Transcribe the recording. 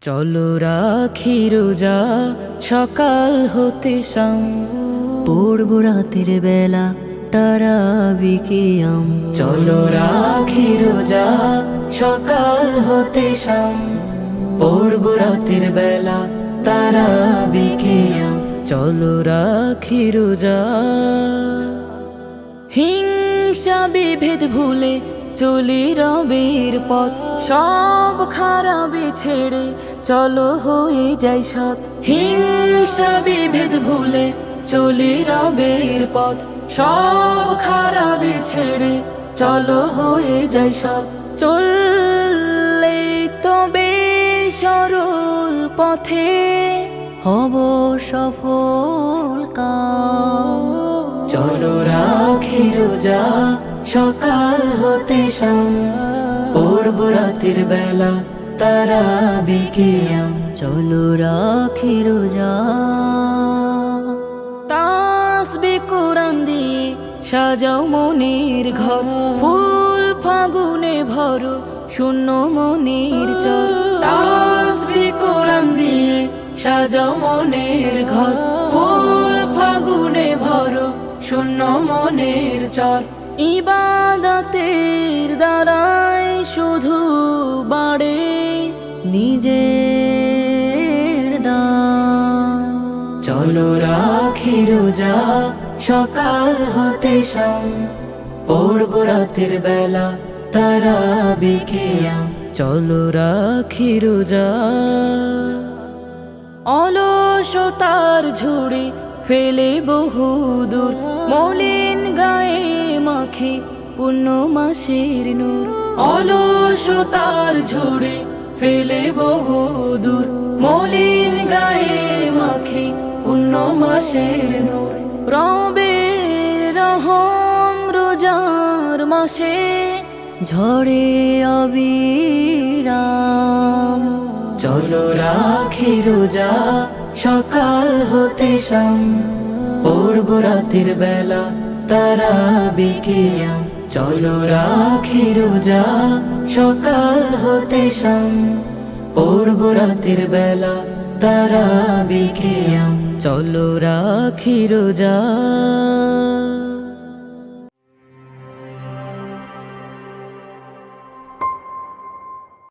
চলো রাখি রোজা সকাল হতে শাম, পড়ব রাতের বেলা তারাবি কিয়াম। চলো রাখি রোজা সকাল হতে শাম, পড়ব রাতের বেলা তারাবি কিয়াম। চলো রাখি রোজা হিংসা বিভেদ ভুলে চলি রবের পথ, সব খারাপি ছেড়ে চলো হয়ে যাই সৎ। হিংসা বিভেদ ভুলে চলি রবের পথ, সব খারাপি ছেড়ে চলো হয়ে যাই সৎ। চললে তবে সরল পথে হব সফল কাম। চলো রাখি রোজা সকাল হতে শাম, পড়ব রাতের বেলা তারাবি কিয়াম। চলো রাখি রোজা তাসবিহ কোরআন দিয়ে সাজাও মনের ঘর, ফুল ফাগুনে ভরো শূন্য মনের চর। তাসবিহ কোরআন দিয়ে সাজাও মনের ঘর, ফুল ফাগুনে ভরো শূন্য মনের চর। ইবাদতের দ্বারাই শুধু বাড়ে নিজের দাম। চলো রাখি রোজা সকাল হতে শাম, পড়ব রাতের বেলা তারাবি কিয়াম। চলো রাখি রোজা অলসতার ঝুড়ি ফেলে বহুদূর, মলিন গায়ে মাখি পুণ্য মাসের নূর। অলসতার ঝুড়ি ফেলে বহুদূর, মলিন গায়ে মাখি পুণ্য মাসের নূর। রবের রহম রোজার মাসে ঝড়ে অবিরাম। চলো রাখি রোজা সকাল হতে শাম, পড়ব রাতের বেলা তারাবি কিয়াম। চলো রাখি রোজা সকাল হতে শাম, পড়ব রাতের বেলা তারাবি কিয়াম। চলো রাখি রোজা।